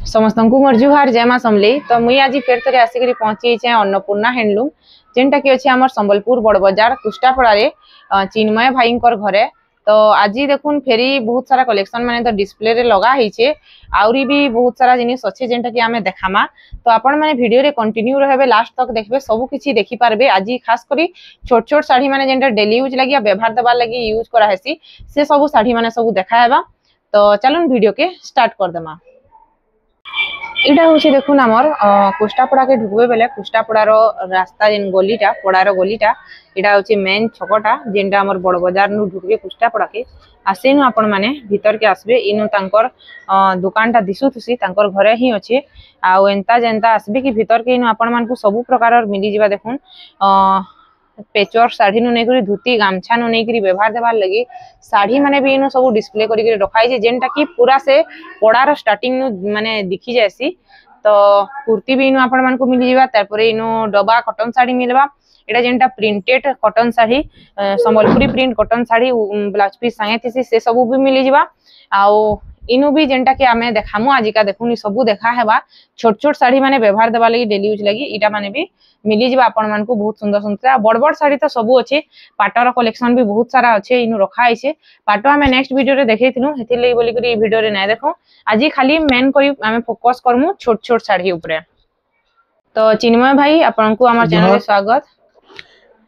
समस्त को मोर जुहार जय मां समलेई। तो मुई आज फेर थरे आसिक पहुंची छे अन्नपूर्णा हैंडलूम जेनटा कि अच्छे आमर संबलपुर बड़ बाजार कुष्टापड़ा रे चिन्मय भाई घरे। तो आज देखुन फेरी बहुत सारा कलेक्शन माने तो डिस्प्ले रे लगा हिचे आउरी भी बहुत सारा जिनिस अच्छे जेनटा कि आमे देखामा। तो आपण माने वीडियो रे कंटिन्यू रहबे लास्ट तक देखबे सब किछि देखि पारबे। आज खास करी छोट छोट साड़ी माने जेनटा डेली यूज लागि व्यवहार दबार लागि यूज करा हेसी से सब साड़ी माने सब देखा हेबा। तो चलन वीडियो के स्टार्ट कर देमा। इटा हूँ देखुन आमर कुष्टापड़ा के ढुकबे बेले कुष्टापड़ार रास्ता जेन गलीटा पड़ार गलीटा इटा हूँ मेन छकटा जेनटा आमर बड़ बाजार नु ढुकबे कुष्टापड़ा के आसेनु आपण माने भीतर के आसबे इनु तांकर दुकानटा दिसुथुसी तांकर घरे ही अच्छे आउ एंता जेंता आसबे कि भीतर के इनु आपण मानकु सब प्रकार मिली जिबा। देखुन पेचर साड़ी नु नेकरी धोती गामछा नु नेकरी व्यवहार देबार लगी साड़ी माने भी इनु सब डिस्प्ले करी रखाई जे जेनटा कि पूरा से पड़ार स्टार्टिंग नु माने दिखी जायसी। तो कुर्ती भी इनु आपण मानकु मिली जिबा। तारपरे इनु डबा कॉटन साड़ी मिलबा। एटा जेनटा printed cotton sari Sambalpuri print cotton sari blouse piece संगे थिसी से सब भी मिली जिबा। आउ इनु भी जेनटा कि आमे देखामु आजिका देखुनी सब देखा हेबा। छोट छोट साड़ी माने व्यवहार देबा लगी डेली यूज लगी इटा माने भी मिली जिबा आपण मानकु बहुत सुंदर सुंदर बड़ बड़ साड़ी तो सब अच्छे। पाटर कलेक्शन भी बहुत सारा अच्छे इनु रखा आइछे। पाटो आमे नेक्स्ट वीडियो रे देखैथिनु हेति लई बोली करी वीडियो रे नै देखो। आज खाली मेन करी आमे फोकस करमु छोट छोट साड़ी ऊपर। तो चिन्मय भाई आपनकु हमर चैनल रे स्वागत।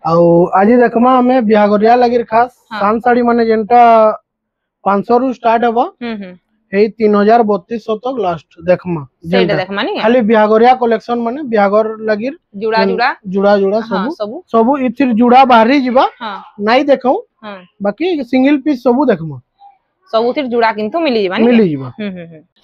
आउ आज देखमा हमें बिहागरिया लगी खास सान साड़ी माने जेनटा 500 रु स्टार्ट होबा हे 3032 तक लास्ट देखमा सेटा देखमा नि खाली बिहागरिया कलेक्शन माने बिहागर लगी जुड़ा जुड़ा जुड़ा जुड़ा हाँ, सब इथिर जुड़ा बाहरी जिबा नाइ देखौ बाकी सिंगल पीस सब देखमा सब इथिर जुड़ा किंतु मिली जिबा।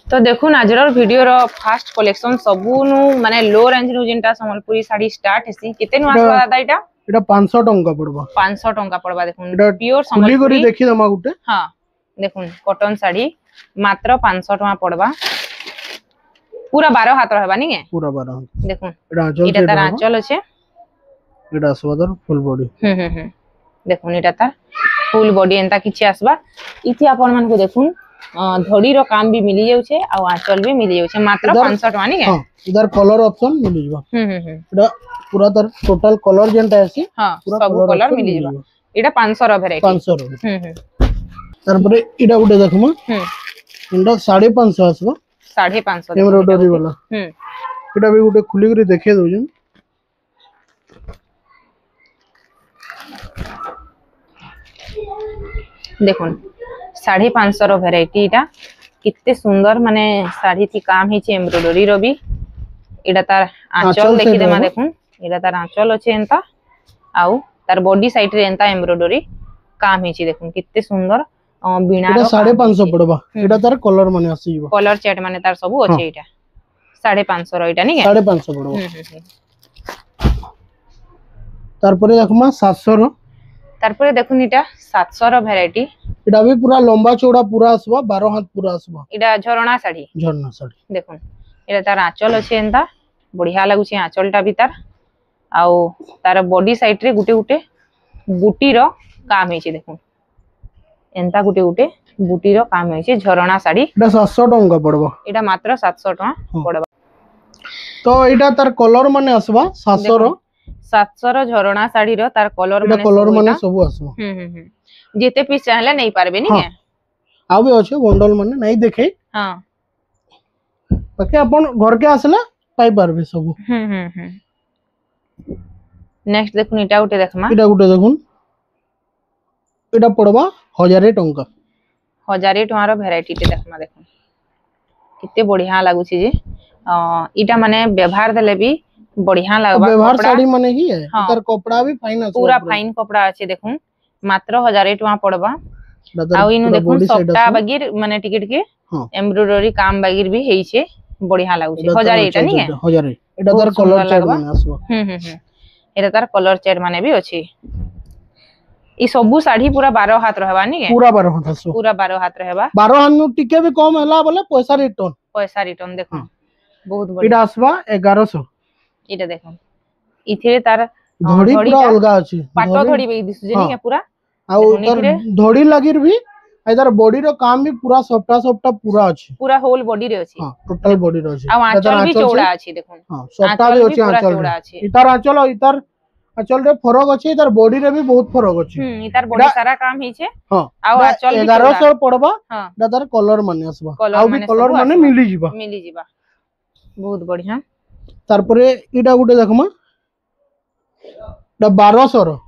तो देखुन आजर वीडियो रो फास्ट कलेक्शन सबु नु माने लो रेंज नु जेनटा संबलपुरी साड़ी स्टार्ट हेसी केते नु आसबा दादा एटा 500 टंका पड़बा 500 टंका पड़बा। देखुन प्योर संबलपुरी करी देखि दमा गुटे हां देखुन कॉटन साड़ी मात्र 500 टका पड़बा। पूरा 12 हाथ रहबा नि के पूरा 12 देखुन एटा तार आंचल अछि एटा आसबादर फुल बॉडी देखुन एटा तार फुल बॉडी एंता किछि आसबा। इथि आपण मन को देखुन धड़ी रो काम भी मिली जाउ छे आ आंचल भी मिली जाउ छे मात्र 500 टका नि के। हां इधर कलर ऑप्शन मिली जबा एटा पूरा तर टोटल कलर जेनटा आसी हां सब कलर मिली जबा। एटा 500 रो वैरायटी 500 रो तारपरे इडा गुटे देखमा इंडा 550 आसबा 550 एम्ब्रॉयडरी वाला इडा भी गुटे खुली करी देखे दउजन। देखुन 550 रो वैरायटी इटा कितने सुंदर माने साड़ी थी काम हिचे एम्ब्रॉयडरी रो भी इडा तार आंचल देखि देमा। देखुन इडा तार आंचल अछि एंता आउ तार बॉडी साइड रे एंता एम्ब्रॉयडरी काम हिचे। देखुन कितने सुंदर बिना इडा 550 पड़बा। इडा तार कलर माने आसीबा कलर चैट माने तार सब अछि इटा 550 रो इटा नि के 550 पड़बा। तारपरे देखमा 700 रो तारपरे देखुन इटा 700 रो वैरायटी इडा भी पूरा लंबा चौड़ा पूरा आसबा 12 हाथ पूरा आसबा। इडा झरणा साड़ी देखुन इडा तार आंचल अछि एंता बढ़िया लागु छी आंचलटा भी तार आउ तार बॉडी साइड रे गुटे गुटे बूटी रो काम हिचे। देखुन एंता गुटे गुटे बूटी रो काम हिचे झरणा साड़ी इडा 700 टंका पड़बा। इडा मात्र 700 टका पड़बा। तो इडा तार कलर माने आसबा 700 रो 700 रो झरणा साड़ी रो तार कलर माने सब आसबा। जेते पीस चाहले नहीं पारबे नि के आ भी अछि बंडल माने नहीं देखे हां बाकी अपन घर के आसले पाई पारबे सब। नेक्स्ट देखुन इटा गुटे देखमा इटा गुटे देखुन इटा पड़बा 1000 टंका 1000 टका रो वैरायटी ते देखमा। देखुन कितने बढ़िया लागु छी जे इटा माने व्यवहार देले भी बढ़िया लागबा। व्यवहार साड़ी माने ही है इधर कपड़ा भी फाइन अछि पूरा फाइन कपड़ा अछि। देखुन मात्र 1000 टका पड़बा। आ इनु देखुन सबटा बगिर माने टिकट के एम्ब्रॉयडरी काम बगिर भी हेइ छे बढ़िया लागु छी 1000 एटा नि के 1000 एटा तार कलर चेट माने आसबा। एटा तार कलर चेट माने भी अछि। ई सबु साड़ी पूरा 12 हाथ रहबा नि के पूरा 12 हाथ आसबा पूरा 12 हाथ रहबा। 12 हाथ नु टिके भी कम हला बोले पैसा रिटर्न देखुन बहुत बढ़िया इडा आसबा 1100 इटा देखुन इथिरे तार धड़ी पूरा अलगा अछि पाटो धड़ी बे दिसु जे नि के पूरा आउ तर धड़ी लागिर भी इधर बॉडी रो काम भी पूरा सॉफ्टा सॉफ्टा पूरा अछि पूरा होल बॉडी रे अछि। हां टोटल बॉडी रो अछि। आ आंचल भी चौड़ा अछि देखुन। हां सॉफ्टा भी अछि आंचल। इधर आंचल और इधर आंचल रे फरक अछि, इधर बॉडी रे भी बहुत फरक अछि। इधर बॉडी सारा काम ही छे। हां आ आंचल भी 1100 पड़बा। हां दादर कलर माने आसबा आ भी कलर माने मिली जिबा बहुत बढ़िया। तार परे इडा गुटे देखमा दा 1200 रो।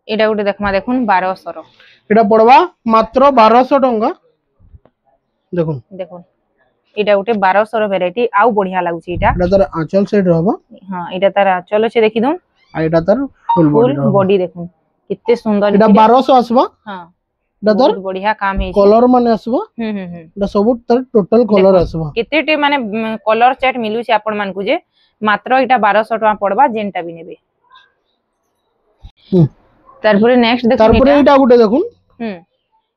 एटा गुटे देखमा देखुन 1200 रो। एटा पड़वा मात्र 1200 टंका। देखुन देखुन एटा गुटे 1200 रो वैरायटी आउ बढ़िया लागुची एटा। एटा तार आंचल साइड रहबा। हां एटा तार आंचल छे देखि दउन। आ एटा तार फुल बॉडी देखुन कित्ते सुंदर। एटा 1200 आसबा। हां दादर बहुत बढ़िया काम है कलर माने आसबा। एटा सब तार टोटल कलर आसबा। केतेटे माने कलर सेट मिलु छे आपण मान को जे मात्र एटा 1200 टका पड़बा जेनटा भी नेबे। तार परे नेक्स्ट देखुन तार परे एटा गुटे देखुन।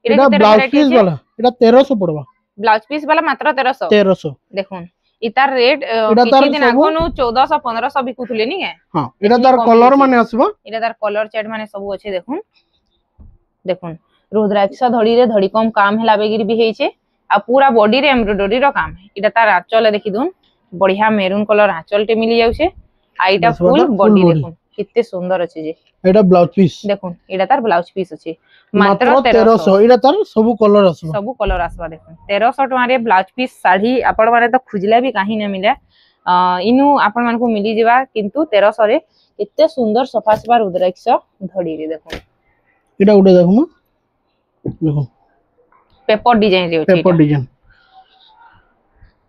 एटा ब्लाउज पीस वाला एटा 1300 पड़बा। ब्लाउज पीस वाला मात्र 1300 देखुन इतार रेट किछि दिन आगोनु 1400 1500 बिकुथुले नी है। हां एटा तार कलर माने आसबा। एटा तार कलर सेट माने सब अछि देखुन। देखुन रुद्राक्ष धड़ी रे धड़ी कम काम हैला बेगिर भी हेइछे आ पूरा बॉडी रे एम्ब्रॉयडरी रो काम है। एटा तार आंचल देखि दुन बढ़िया मेरून कलर आंचल टे मिली जाउछे आ एटा फुल बॉडी देखुन कित्ते सुंदर अछि जे। एटा ब्लाउज पीस देखुन एटा तार ब्लाउज पीस अछि मात्र 1300। एटा तार सब कलर आसबा। सब कलर आसबा देखुन 1300 टका रे ब्लाउज पीस साड़ी आपण माने तो खुजला भी काहे न मिले। इनु आपण मान को मिली जेबा किंतु 1300 रे कित्ते सुंदर सफा सफा रुद्राक्ष धड़ी रे देखुन। एटा उडे देखुमा देखो पेपर डिजाइन रे अछि। पेपर डिजाइन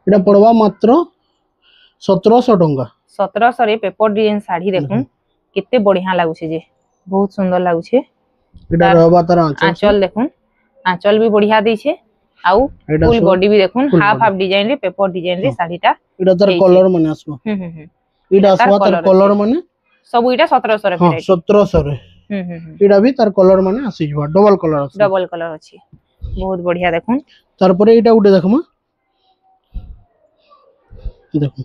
एटा पड़वा मात्र 1700 टंका। 1700 रे पेपर डिजाइन साड़ी देखुन कित्ते बढ़िया लागुछे जे बहुत सुंदर लागुछे। एटा रहबा तार आंचल देखुन आंचल भी बढ़िया दैछे आउ फुल बॉडी भी देखुन हाफ हाफ डिजाइन रे पेपर डिजाइन रे साड़ीटा। एटा तार कलर माने आसबा। एटा आसबा तार कलर माने सब एटा 1700 रे हां 1700 रे। एटा भी तार कलर माने आसी जबा डबल कलर आसी। डबल कलर अछि बहुत बढ़िया देखुन। तार परे एटा उडे देखमा देखो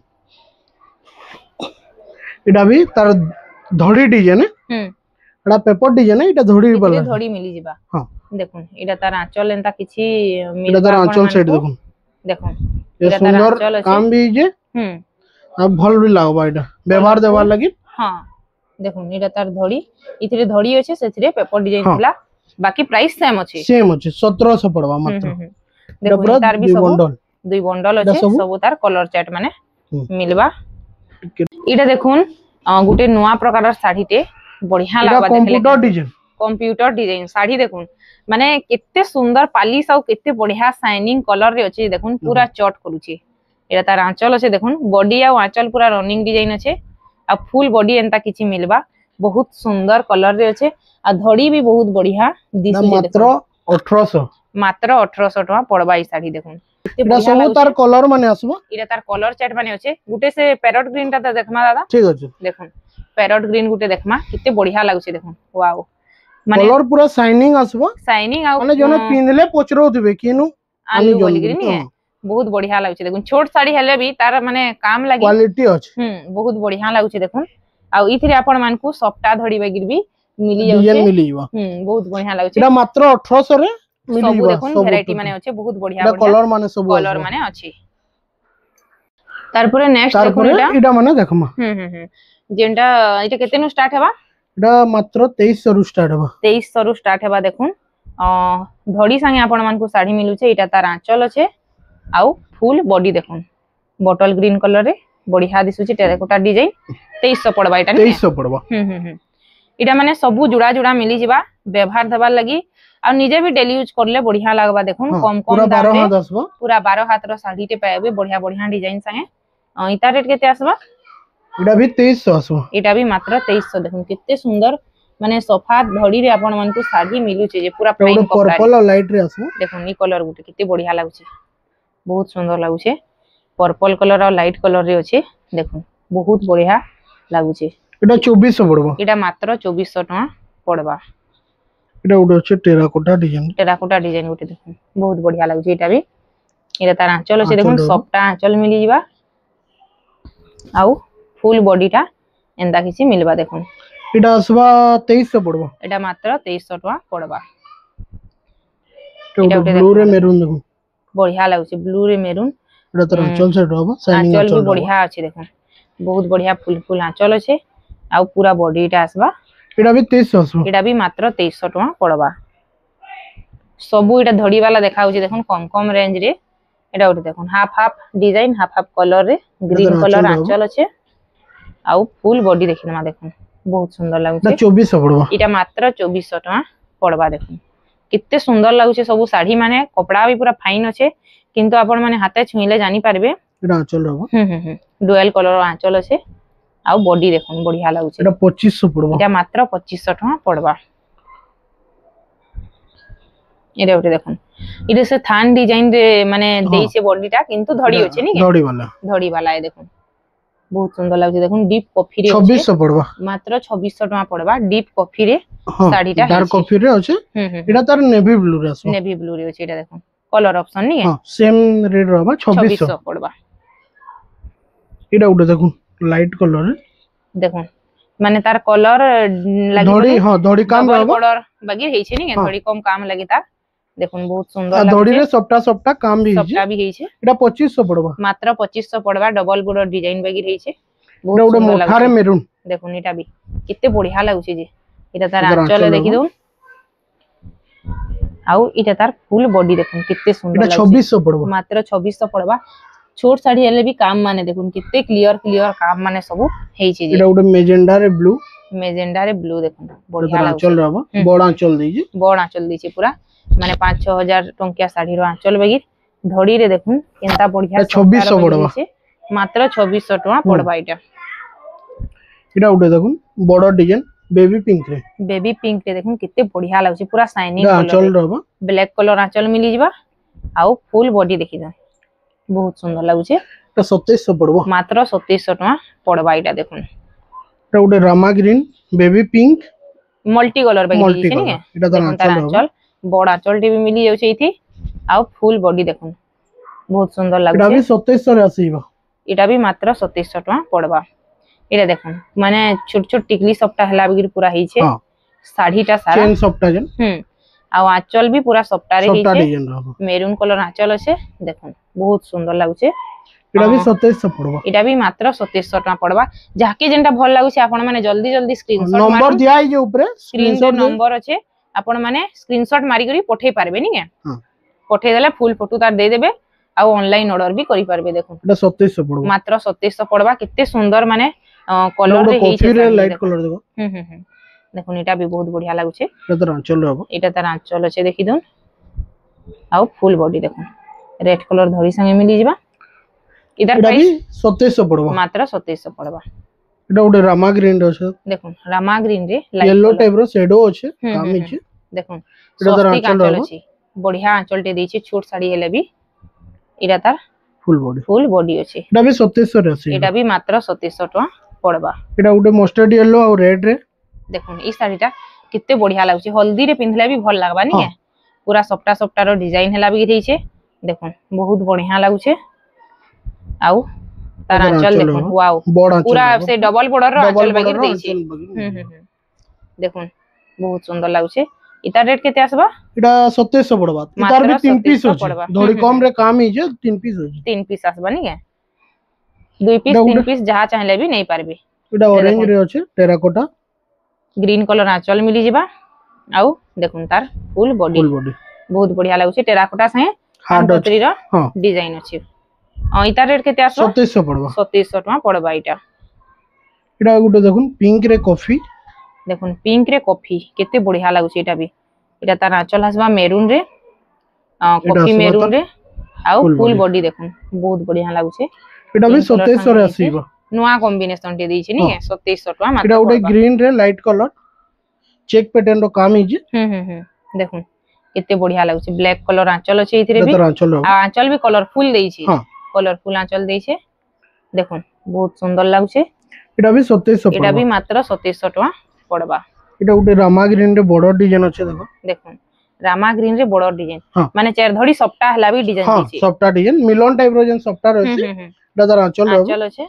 एटा भी तार धड़ी डिजाइन है। एटा पेपर डिजाइन है। एटा धड़ी वाला धड़ी मिली जिबा। हां देखुन एटा तार आंचल एंता किछि एटा तार आंचल साइड देखुन। देखुन ये सुंदर काम भी जे अब भल भी लागबा एटा व्यवहार देवार लागि। हां देखुन एटा तार धड़ी इथिरे धड़ी अछि सेथिरे पेपर डिजाइन थिला बाकी प्राइस सेम अछि 1700 पड़वा मात्र। देखुन तार भी सब दुई बंडल अछि सब तार कलर चार्ट माने मिलबा। एटा देखुन गुटे नया प्रकार साड़ी टे बढ़िया लागबा देखले। कंप्यूटर डिजाइन साड़ी देखुन माने केते सुंदर पालिश और केते बढ़िया शाइनिंग कलर रे अछि देखुन पूरा चट करूची। एटा तार आंचल अछि देखुन बॉडी आ आंचल पूरा रनिंग डिजाइन अछि आ फुल बॉडी एंता किछि मिलबा बहुत सुंदर कलर रे अछि आ धड़ी भी बहुत बढ़िया दिसु मात्र 1800 मात्र 1800 टका पड़बा ई साड़ी देखुन। एटा सब तार कलर माने आसबा। एटा तार कलर चार्ट माने अछि गुटे से पैरट ग्रीन ता देखमा दादा। ठीक अछि देखुन पैरट ग्रीन गुटे देखमा किते बढ़िया लागुछि देखुन वाओ माने कलर पूरा शाइनिंग आसबा। शाइनिंग आ माने जने पिनले पोचरो दिबे किनु आलू बोली ग्रीन है बहुत बढ़िया लागुछि देखुन छोट साड़ी हेले भी तार माने काम लागि क्वालिटी अछि बहुत बढ़िया लागुछि देखुन आ इथिरे आपण मान को सफ्टा धड़ी बगिर भी मिली जाउछे डिजाइन मिलीबा बहुत बढ़िया लागुछि। एटा मात्र 1800 रे मिलीबा सब देखुन वैरायटी माने अछि बहुत बढ़िया बढ़िया कलर माने सब कलर माने अछि। तार परे नेक्स्ट देखुन एटा माने देखमा जेंटा एटा केते नु स्टार्ट हेबा। एटा मात्र 2300 रु स्टार्ट हेबा। 2300 रु स्टार्ट हेबा देखुन धड़ी संगे आपण मान को साड़ी मिलुछे एटा तार आंचल अछि आउ फुल बॉडी देखुन बॉटल ग्रीन कलर रे बढ़िया दिसुछि टेराकोटा डिजाइन 2300 पड़बा एटा 2300 पड़बा। एटा माने सब जुड़ा जुड़ा मिली जिबा व्यवहार देबार लागि आ निजे भी डेली यूज करले बढ़िया लागबा देखुन कम कम दाम रे पूरा 12 हाथ रो साड़ी टे पाएबे बढ़िया बढ़िया डिजाइन संगे इता रेट केते आसबा। एटा भी 2300 आसबा। एटा भी मात्र 2300 देखुन कित्ते सुंदर माने सफा धड़ी रे आपण मन को साड़ी मिलुचे जे पूरा प्लेन कपड़ा पर्पल और लाइट रे आसबा। देखुन ई कलर गुटे कित्ते बढ़िया लागुचे बहुत सुंदर लागुचे पर्पल कलर और लाइट कलर रे अछि देखुन बहुत बढ़िया लागुचे। एटा 2400 पड़बा। एटा मात्र 2400 टका पड़बा। एटा उडे अछि टेराकोटा डिजाइन गुटे देखुन बहुत बढ़िया लागुचे एटा भी एटा तार आंचल अछि देखुन सफ्टा आंचल मिली जिबा आउ फुल बॉडीटा एंदा किछि मिलबा देखुन एटा आसबा 2300 पड़बा। एटा मात्र 2300 टका पड़बा। एटा उठे ब्लू रे मेरून देखो बढ़िया लागुचे ब्लू रे मेरून एटा तो आंचल सेट होबो शाइनिंग आंचल भी बढ़िया अछि देखो बहुत बढ़िया फुल फुल आंचल अछि आ पूरा बॉडीटा आसबा एटा भी 2300 आसबो एटा भी मात्र 2300 टका पड़बा सबू एटा धड़ी वाला देखाउची देखो कम कम रेंज रे एटा उठे देखो half half design half half colour रे ग्रीन कलर आंचल अछि आ फुल बॉडी देखिनमा देखो बहुत सुंदर लागुचे 2400 पड़बा एटा मात्र 2400 टका पड़बा देखो कितने सुंदर लागुचे सब साड़ी माने कपड़ा भी पूरा फाइन अच्छे किंतु आपण माने हाथे छुईले जानि पारबे एटा आंचल रहबो डुअल कलर आंचल अच्छे आ बॉडी देखो बढ़िया लागुचे एटा 2500 पड़बा एटा मात्र 2500 टका पड़बा एटा उठे देखो इरे से थान डिजाइन रे माने देई से बॉडीटा किंतु धड़ी अच्छे नी धड़ी वाला है देखो बहुत सुंदर लागुचे देखो डीप कॉफी रे 2600 पड़बा मात्र 2600 टका पड़बा डीप कॉफी रे साड़ीटा डार्क कॉफी रे अछि एटा तार नेवी ब्लू रे आसो नेवी ब्लू रे अछि एटा देखो कलर ऑप्शन नी हां सेम रेड रहबा 2600 पड़बा एटा उठे देखो लाइट कलर रे देखो माने तार कलर लागि धड़ी हां धड़ी काम रहबा बॉर्डर बागी हेइ छै नी धड़ी कम काम लागि तार देखो बहुत सुंदर लागै धड़ी रे सप्ता काम भी सप्ता भी हेइ छै एटा 2500 पड़बा मात्र 2500 पड़बा डबल बॉर्डर डिजाइन बागी हेइ छै बहुत सुंदर मोठा रे मेरून देखो एटा भी कितने बढ़िया लागुचे जे एटा तार आंचल देखि दउ आउ एटा तार फुल बॉडी देखो कितने सुंदर एटा 2600 पड़बा मात्र 2600 पड़बा छोट साड़ी हेले भी काम माने देखो कितने क्लियर क्लियर काम माने सब हेइ छै जे एटा उडे मेजेंडा रे ब्लू देखो बढ़िया लागुचे आंचल रहबा बड़ आंचल दै छै बड़ आंचल दै छै पूरा माने 5-6000 टंकिया साड़ी रो आंचल बगी धड़ी रे देखो केनता बढ़िया 2600 पड़बा मात्र 2600 टका पड़बा एटा उडे देखो बड़ डिजाइन बेबी पिंक रे देखो कितने बढ़िया लागुचे पूरा शाइनिंग आंचल रहबा ब्लैक कलर आंचल मिली जिबा आउ फुल बॉडी देखि जा बहुत सुंदर लागुचे एटा 2700 पड़बा मात्र 2700 टका पड़बा एटा देखो एटा उडे रामा green baby pink multi colour बगी छै नी एटा तार आंचल बड़ आंचल टी भी मिली जाउ छै इथि आउ फुल बॉडी देखो बहुत सुंदर लागुचे एटा भी 2700 रे आसीबा एटा भी मात्र 2700 टका पड़बा एटा देखो माने छोट छोट टिकली सप्ता हला बगिर पूरा हेइ छै साड़ीटा सारा चेन सप्ता जन आ आंचल भी पूरा सप्ता रे हेइ छै डिजाइन रहबा मेरून कलर आंचल আছে देखो बहुत सुंदर लागुचे एटा भी 2700 पड़बा एटा भी मात्र 2700 टका पड़बा जाके जेंटा भल लागुचे आपण माने जल्दी जल्दी स्क्रीनशॉट नंबर दिया है जे ऊपर स्क्रीन रे नंबर আছে आपण माने स्क्रीनशॉट मारी करी पठेई पारबे नी के पठेई देले फुल फोटो तार दे देबे आ ऑनलाइन ऑर्डर भी करि पारबे देखो एटा 2700 पड़बा मात्र 2700 पड़बा कितने सुंदर माने कलर रे हेइ छै लाइट कलर देखो देखो एटा भी बहुत बढ़िया लागुचे एटा तार आंचल रहबा एटा तार आंचल আছে देखि दन आ फुल बॉडी देखो रेड कलर धड़ी संगे मिली जिबा इधर भी 2700 पड़बा मात्र 2700 पड़बा एटा उडे रामा ग्रीन रे छै देखो रामा ग्रीन रे येलो टाइप रो शेडो छै काम छै देखो एटा तार आंचल अछि बढ़िया आंचल टे दै छै छोट साड़ी हेले भी एटा तार फुल बॉडी अछि एटा भी 2700 रे अछि एटा भी मात्र 2700 टका पड़बा एटा उडे मस्टर्ड येलो और रेड रे देखो ई साड़ीटा कितने बढ़िया लागुचे हल्दी रे पिंधले भी भल लागबा नी पूरा सप्ता रो डिजाइन हेला भी दै छै देखो बहुत बढ़िया लागुचे आउ तार आंचल देखो वाओ पूरा से डबल बॉर्डर रो आंचल बगिर दै छै देखो बहुत सुंदर लागुचे इता रेट केते आसबा एटा 2700 पड़बा इतार भी 3 पीस अछि धड़ी कम रे काम ही जे 3 पीस अछि 3 पीस आसबा नी के 2 पीस 3 पीस जहा चाहले भी नहीं पारबे एटा ऑरेंज रे अछि टेराकोटा ग्रीन कलर आंचल मिली जिबा आउ देखुन तार फुल बॉडी बहुत बढ़िया लागुचे टेराकोटा से हार्ड बत्री रो डिजाइन अछि इता रेट केते आसबा 2700 पड़बा 2700 टका पड़बा एटा गुटे देखुन पिंक रे कॉफी देखुन पिंक रे कॉफी केते बढ़िया लागुचे एटा भी एटा तार आंचल हसबा मेरून रे कॉफी मेरून रे आउ फुल बॉडी देखुन बहुत बढ़िया लागुचे एटा भी 2700 रे आसीबा नुआ कॉम्बिनेशन टे दै छै नी 2700 टका मात्र एटा उडे ग्रीन रे लाइट कलर चेक पैटर्न रो काम हिजे देखुन केते बढ़िया लागुचे ब्लैक कलर आंचल अछि इथरे भी आंचल भी कलरफुल दै छै कलरफुल आंचल दै छै देखुन बहुत सुंदर लागुचे एटा भी 2700 एटा भी मात्र 2700 टका पड़बा एटा उडे रामा ग्रीन रे बॉर्डर डिजाइन अछि देखो देखुन रामा ग्रीन रे बॉर्डर डिजाइन माने चार धड़ी सप्ताह हला भी डिजाइन दै छै सप्ताह डिजाइन मिलन टाइप रो जन सप्ताह रहै छै एटा तार आंचल अछि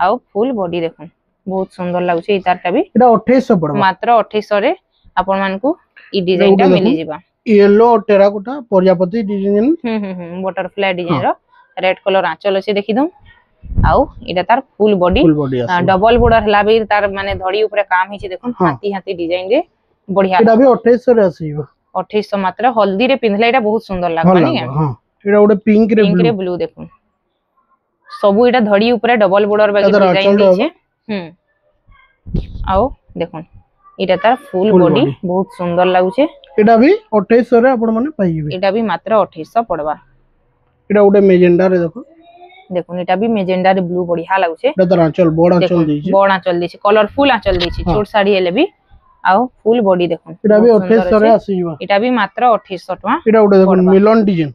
आउ फुल बॉडी देखुन बहुत सुंदर लागुचे इतारटा भी एटा 2800 पड़बा मात्र 2800 रे आपण मान को ई डिजाइन टा मिली जिबा yellow terracotta Prajapati design butterfly design रो रेड कलर आंचल अछि देखि दम आउ इटा तार फुल बॉडी डबल बॉर्डर हला भी तार माने धड़ी ऊपर काम हिची देखुन हाथी हाथी डिजाइन रे बढ़िया एटा भी 2800 रे आसीबो 2800 मात्र हल्दी रे पिनले एटा बहुत सुंदर लागबा नि हां एटा ओडे पिंक रे ब्लू देखुन सब एटा धड़ी ऊपर डबल बॉर्डर बाकी डिजाइन दिछे आउ देखुन एटा तार फुल बॉडी बहुत सुंदर लागुचे एटा भी 2800 रे आपण माने पाइबे एटा भी मात्र 2800 पड़बा एटा ओडे मेजेंडा रे देखो देखुन एटा भी मेजेंडा रे ब्लू बढ़िया लागुचे एटा तर आंचल बड़ा आंचल देछि बड़ा आंचल देछि कलरफुल आंचल देछि छोट साड़ी हेले भी आउ फुल बॉडी देखुन एटा भी 2800 रे आसीबा एटा भी मात्र 2800 टका एटा ओडे देखुन मिलन डिजाइन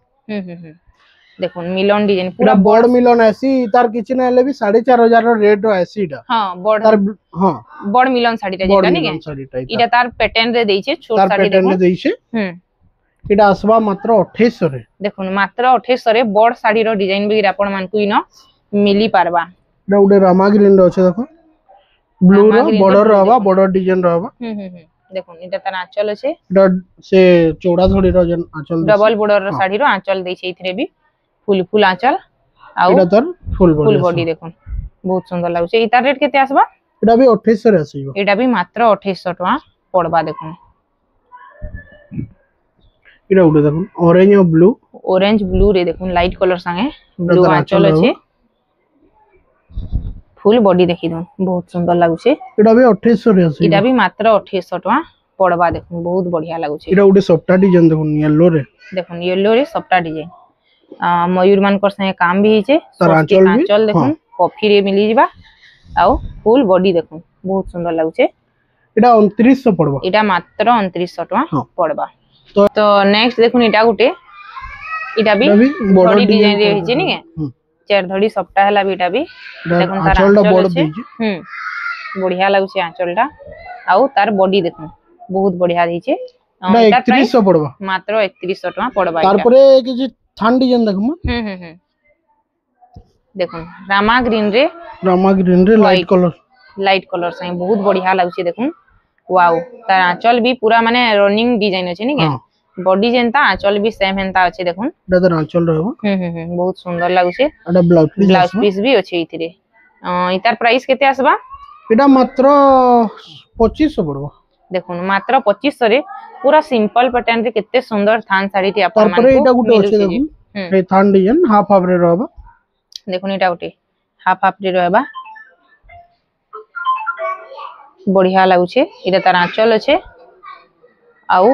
देखुन मिलन डिजाइन पूरा बड़ मिलन ऐसी तार किछि ना हेले भी 4500 रो रेट रो ऐसी टा हां बड़ तार हां बड़ मिलन साड़ी टा जेटा नि के इटा तार पैटर्न रे देइछे छोट साड़ी पैटर्न रे देइछे एटा आसबा मात्र 2800 रे देखुन मात्र 2800 रे बड़ साड़ी रो डिजाइन भी आपण मान कुई न मिली पारबा एटा ओडे रामा ग्रीन रो छै देखो ब्लू रो बॉर्डर रहबा बॉर्डर डिजाइन रहबा देखुन एटा तार आंचल छै एटा से चौड़ा धड़ी रो जन आंचल डबल बॉर्डर रो साड़ी रो आंचल देइछे इथरे भी फुल फुल आंचल आउ एटा तर फुल बॉडी देखुन बहुत सुंदर लागुचे इता रेट केते आसबा एटा भी 2800 रे आसीबो एटा भी मात्र 2800 टका पड़बा देखुन एटा उडे देखुन ऑरेंज ब्लू रे देखुन लाइट कलर संगे ब्लू आंचल अछि फुल बॉडी देखि दन बहुत सुंदर लागुचे एटा भी 2800 रे आसीबो एटा भी मात्र 2800 टका पड़बा देखुन बहुत बढ़िया लागुचे एटा उडे सफ्टा डिजाइन देखुन येलो रे सफ्टा डिजाइन मयूर मान कर संगे काम भी हिचे आंचल देखुन कॉफी रे मिली जिबा आउ फुल बॉडी देखुन बहुत सुंदर लागुचे एटा 2900 पड़बा एटा मात्र 2900 टका पड़बा तो नेक्स्ट देखुन एटा गुटे एटा भी बॉडी डिजाइन रे हिचे नि के चार धड़ी सप्ताह हला भी एटा भी देखुन तार आंचल छै बढ़िया लागुचे आंचलटा आउ तार बॉडी देखुन बहुत बढ़िया हिचे 3100 पड़बा मात्र 3100 टका पड़बा तार परे कि थान डिजाइन देखम देखुन रामा ग्रीन रे लाइट कलर से बहुत बढ़िया लागुचे देखुन वाओ तार आंचल भी पूरा माने रनिंग डिजाइन अछि नि के बॉडी जेंता आंचल भी सेम हेंता अछि देखुन दादर आंचल रहबो बहुत सुंदर लागुचे एटा ब्लाउज पीस भी अछि इथिरे इतार प्राइस केते आसबा एटा मात्र 2500 पड़बो देखुन मात्र 2500 रे पूरा सिंपल पैटर्न रे केते सुंदर थान साड़ी टी आपन मान को एटा गुटे अछि देखुन ए थान डिजाइन हाफ हाफ रे रहबा देखुन एटा गुटे हाफ हाफ रे रहबा बढ़िया लागुचे एटा तार आंचल अछि आउ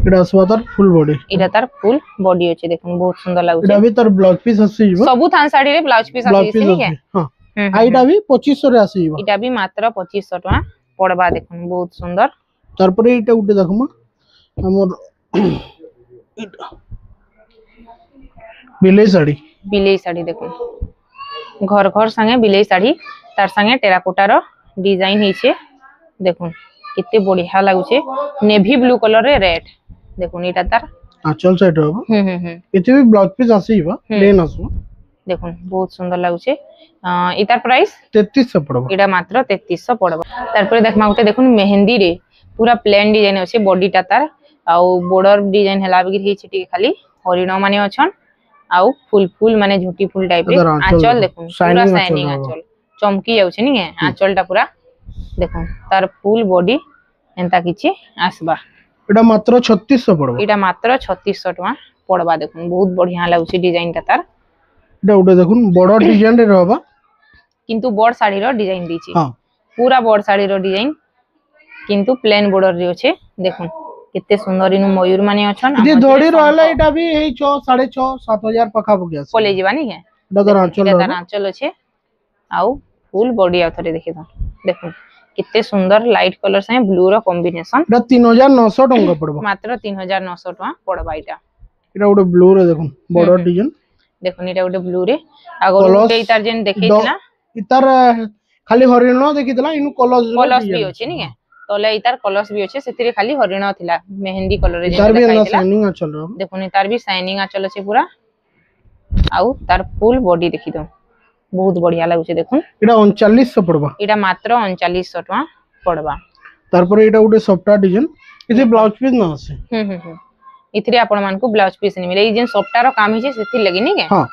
एटा स्वादर फुल बॉडी एटा तार फुल बॉडी अछि देखुन बहुत सुंदर लागुचे एटा भी तार ब्लाउज पीस आसीबो सब थान साड़ी रे ब्लाउज पीस आसी नि के हां आइटा भी 2500 रे आसीबो एटा भी मात्र 2500 टका पड़बा देखुन बहुत सुंदर तार परे एटा गुटे देखमा हमर बिलेई साड़ी देखुन घर घर संगे बिलेई साड़ी तार संगे टेराकोटा रो डिजाइन हिचे देखुन कितने बढ़िया लागुचे नेवी ब्लू कलर रे रेड देखुन एटा तार आंचल साइड रहबो एते भी ब्लाउज पीस आसीबा प्लेन आसबो देखुन बहुत सुंदर लागुचे इतार प्राइस 3300 पड़बो एटा मात्र 3300 पड़बो तार परे देखमा गुटे देखुन मेहंदी रे पूरा प्लेन डिजाइन अछि बॉडी टा तार आउ बॉर्डर डिजाइन हला बिगिर हिचे टी खाली हरिण माने अछन आउ फुल फुल माने झुटी फुल टाइप रे आंचल देखुन पूरा शाइनिंग आंचल चमकी जाउछे नि आंचल टा पूरा देखुन तार फुल बॉडी एंता किछि आसबा एटा मात्र 3600 पड़बो एटा मात्र 3600 टका पड़बा देखुन बहुत बढ़िया लागुछि डिजाइन टा तार एटा उडे देखुन बॉर्डर डिजाइन रे रहबा किंतु बॉर्डर साड़ी रो डिजाइन दिछि हां पूरा बॉर्डर साड़ी रो डिजाइन किंतु प्लेन बॉर्डर रे अछि देखुन कितने सुंदर इनु मयूर माने अछन जे धड़ी रहला एटा भी एई 6 6.5 7000 पखा पगिया पले जीवानी के दादर आंचल अछि आउ फुल बॉडी आथरे देखि द देखुन कितने सुंदर लाइट कलर से ब्लू रो कॉम्बिनेशन एटा 3900 टका पड़बो मात्र 3900 टका पड़बा एटा एटा उडे ब्लू रे देखुन बॉर्डर डिजाइन देखुन एटा उडे ब्लू रे आगो उडे इतार जेन देखैतिना इतार खाली हरिण देखितला इनु कलर्स भी अछि नि तले इतार कलर्स भी अछि सेतिरे खाली हरिण थिला मेहंदी कलर रे इतार भी शाइनिंग आचल रो देखुन इतार भी शाइनिंग आचल अछि पूरा आउ तार फुल बॉडी देखि दो बहुत बढ़िया लागुचे देखुन एटा 3900 पड़बा एटा मात्र 3900 टका पड़बा तार पर एटा उडे सफ्टा डिजाइन इजे ब्लाउज पीस ना आसे इथिरे आपण मानकु ब्लाउज पीस नहीं मिले जेन सप्ताह काम हिचे सेथि लगी नहीं के हां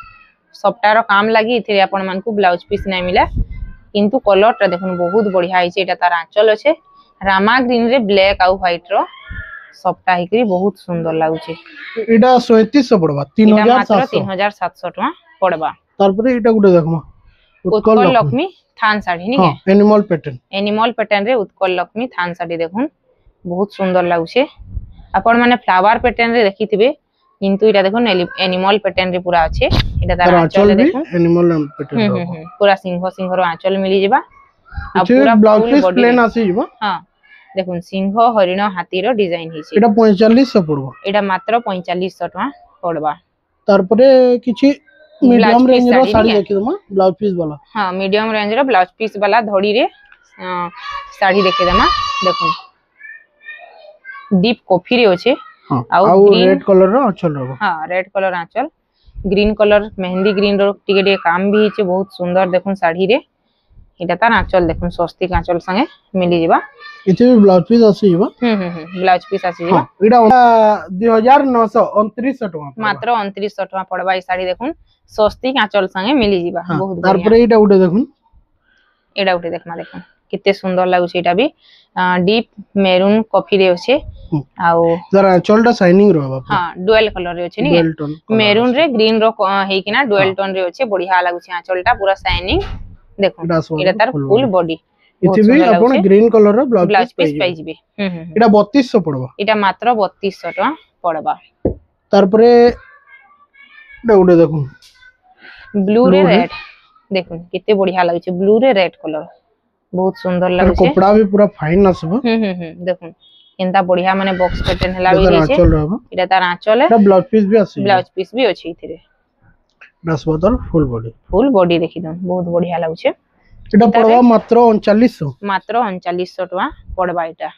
सप्ताह काम लगी इथिरे आपण मानकु ब्लाउज पीस नहीं मिला किंतु कलर टा देखुन बहुत बढ़िया हिचे एटा तार आंचल अछि रामा ग्रीन रे ब्लैक आउ व्हाइट रो सप्ताह हिकरी बहुत सुंदर लागुचे एटा 3700 पड़बा 3700 3700 टका पड़बा तार पर एटा गुटे देखमा उत्कल लक्ष्मी थान साड़ी नहीं के एनिमल पैटर्न रे उत्कल लक्ष्मी थान साड़ी देखुन बहुत सुंदर लागुचे आपण माने फ्लावर पैटर्न रे देखिथिबे किंतु इटा देखुन एनिमल पैटर्न रे पूरा अछि इटा तार आंचल देखुन एनिमल पैटर्न पूरा सिंह सिंह रो आंचल मिली जेबा आ पूरा ब्लाउज पीस प्लेन आसी जेबा हां देखुन सिंह हरिण हाथी रो डिजाइन हिची एटा 4500 पड़बो एटा मात्र 4500 टका पड़बा तार परे किछि मीडियम रेंज रो साड़ी देखिदमा ब्लाउज पीस वाला हां मीडियम रेंज रो ब्लाउज पीस वाला धड़ी रे साड़ी देखिदमा देखुन डीप कॉफी रे होचे आउ रेड कलर रो आंचल रो हां रेड कलर आंचल ग्रीन कलर मेहंदी ग्रीन रो टिके टिके काम भी हिचे बहुत सुंदर देखुन साड़ी रे एटा तार आंचल देखुन स्वस्तिक आंचल संगे मिली जेबा इथे भी ब्लाउज पीस आसी जेबा ब्लाउज पीस आसी जेबा एटा 2929 टका मात्र 2900 टका पड़बा ई साड़ी देखुन स्वस्तिक आंचल संगे मिली जेबा बहुत तार पर एटा उठे देखुन एटा उठे देखमा देखुन कितने सुंदर लागु छै एटा भी डीप मेरून कॉफी रे होचे आउ जरा आंचलटा शाइनिंग रहबा हां डुअल कलर रे होचे नि मेरून रे ग्रीन रो हे किना डुअल टोन रे होचे बढ़िया लागु छै आंचलटा पूरा शाइनिंग देखुन एटा तार फुल बॉडी इथे भी आपण ग्रीन कलर रो ब्लाउज पीस पाई जिबे एटा 3200 पड़बा एटा मात्र 3200 टका पड़बा तार परे उडे देखुन ब्लू रे रेड देखुन कितने बढ़िया लागु छै ब्लू रे रेड कलर बहुत सुंदर लागु छै कपड़ा भी पूरा फाइन आसबो देखुन केनता बढ़िया माने बॉक्स पैटर्न हला भी छै एटा तार आंचल है ब्लाउज पीस भी आसी ब्लाउज पीस भी अछि इथिरे 10 बदल फुल बॉडी देखि दन बहुत बढ़िया लागु छै एटा पड़वा मात्र 3900 टका पड़बा एटा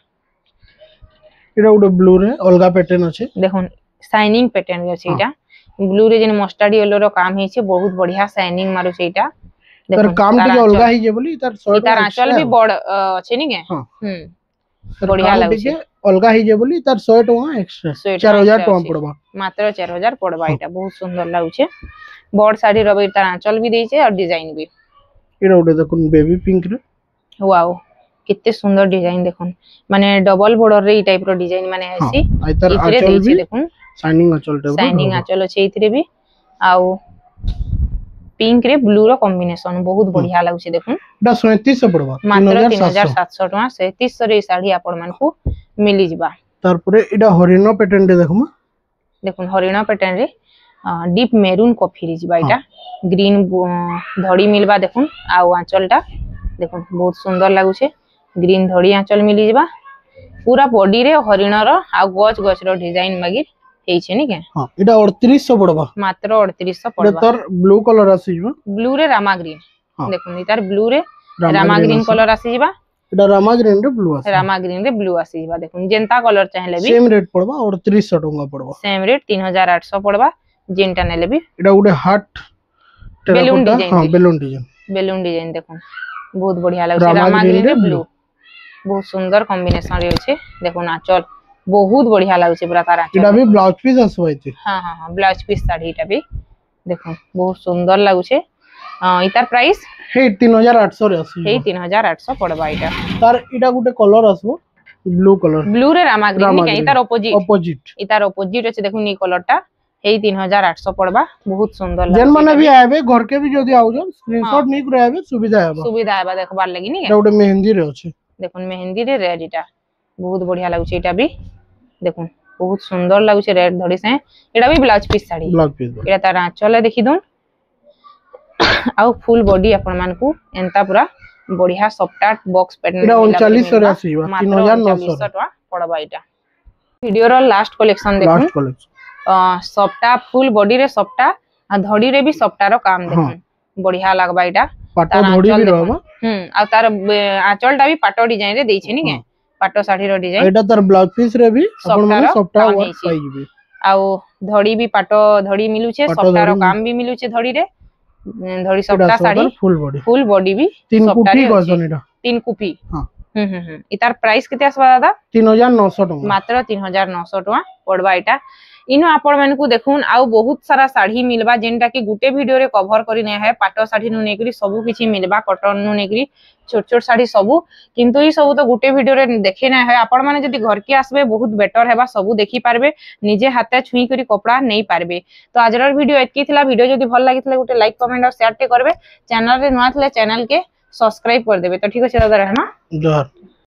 उडे ब्लू रे अलगा पैटर्न अछि देखुन शाइनिंग पैटर्न रे अछि एटा ब्लू रे जेन मस्टर्ड येलो रो काम हे छै बहुत बढ़िया शाइनिंग मारू छै एटा तर काम के अलगा ही जे बोली तार आंचल भी बड़ अछि नि के बढ़िया लागु छै अलगा ही जे बोली तार 100 टका एक्स्ट्रा 4000 टका पड़बा मात्र 4000 पड़बा एटा बहुत सुंदर लागु छै बड़ साड़ी रबे तार आंचल भी दै छै और डिजाइन भी एरा उडे देखुन बेबी पिंक रे वाओ कितने सुंदर डिजाइन देखुन माने डबल बॉर्डर रे ई टाइप रो डिजाइन माने आसी इधर आंचल भी देखुन शाइनिंग आंचल छै इथरे भी आउ पिंक रे ब्लू रो कॉम्बिनेशन बहुत बढ़िया लागु छै देखुन एटा 3700 पड़बा मात्र 3700 टका 3700 रे साड़ी आपण मानकू मिली जिबा तार परे एटा हरिण पैटर्न रे देखमा देखुन हरिण पैटर्न रे डीप मेरून कॉफी रे जिबा एटा ग्रीन धड़ी मिलबा देखुन आउ आंचलटा देखुन बहुत सुंदर लागु छै ग्रीन धड़ी आंचल मिली जिबा पूरा बॉडी रे हरिण रो आ गच गच रो डिजाइन मागिर हेइ छै नि के हां एटा 3800 पड़बा मात्र 3800 पड़बा तर ब्लू कलर आसी जिबा ब्लू रे रामा ग्रीन देखुन इतार ब्लू रे रामा ग्रीन कलर आसी जिबा एटा रामा ग्रीन रे ब्लू आसी रामा ग्रीन रे ब्लू आसी जिबा देखुन जेंता कलर चाहेले भी सेम रेट पड़बा 3800 टका पड़बा सेम रेट 3800 पड़बा जेंटा नेले भी एटा उडे हार्ट बेलून डिजाइन हां बेलून डिजाइन देखुन बहुत बढ़िया लागै छै रामा ग्रीन रे ब्लू बहुत सुंदर कॉम्बिनेशन रे छै देखुन आंचल बहुत बढ़िया लागै छै पूरा तार आंचल एटा भी ब्लाउज पीस आसबै छै हां ब्लाउज पीस साड़ी एटा भी देखुन बहुत सुंदर लागै छै इतार प्राइस हे 3800 रे आसी हे 3800 पड़बा एटा तार एटा गुटे कलर आसबो ब्लू रे रामा ग्रीन के इतार अपोजिट इतार अपोजिट अछि देखुन ई कलरटा हे 3800 पड़बा बहुत सुंदर लागै जेन माने भी आबे घर के भी जदी आउ जन स्क्रीनशॉट नै करे आबे सुविधा आबा देखबार लागि नि एटा गुटे मेहंदी रे अछि देखुन मेहंदी रे रेड एटा बहुत बढ़िया लागै छै एटा भी देखुन बहुत सुंदर लागै छै रेड धड़ी से एटा भी ब्लाउज पीस साड़ी एटा तार आंचल देखि दउन आउ फुल बॉडी अपन मान को एंता पूरा बढ़िया सॉफ्ट बॉक्स पैटर्न एटा 3900 रे आसीबा 3900 टका पड़बा एटा वीडियो रो लास्ट कलेक्शन देखुन सॉफ्टा फुल बॉडी रे सॉफ्टा आ धड़ी रे भी सॉफ्टा रो काम देखुन बढ़िया लागबा एटा पाटो धड़ी भी रहबा आ तार आंचलटा भी पाटो डिजाइन रे देइ छै नि के पाटो साड़ी रो डिजाइन एटा तार ब्लाउज पीस रे भी अपन माने सॉफ्टा वर्क पाई जिबे आ धड़ी भी पाटो धड़ी मिलु छै सॉफ्टा रो काम भी मिलु छै धड़ी रे धड़ी सॉफ्टा साड़ी फुल बॉडी भी सॉफ्टा रे अछि 3 कुपी हां इतार प्राइस केते आसबा दादा 3900 टका मात्र 3900 टका पड़बा एटा इनो आपण मानकु देखुन आउ बहुत सारा साड़ी मिलबा जेनटा कि गुटे वीडियो रे कवर करी नै है पाटो साड़ी नु नेकरी सबु किछि मिलबा कॉटन नु नेकरी छोट छोट साड़ी सबु किंतु ई सबु तो गुटे वीडियो रे देखे नै है आपण माने जदी घर के आसबे बहुत बेटर हेबा सबु देखि पारबे निजे हाथे छुई करी कपड़ा नै पारबे। तो आजर वीडियो एतकी थिला वीडियो जदी भल लागितले गुटे लाइक कमेंट और शेयर टे करबे चैनल रे नवा थिले चैनल के सब्सक्राइब कर देबे। तो ठीक अछि दादा रहना जोहार।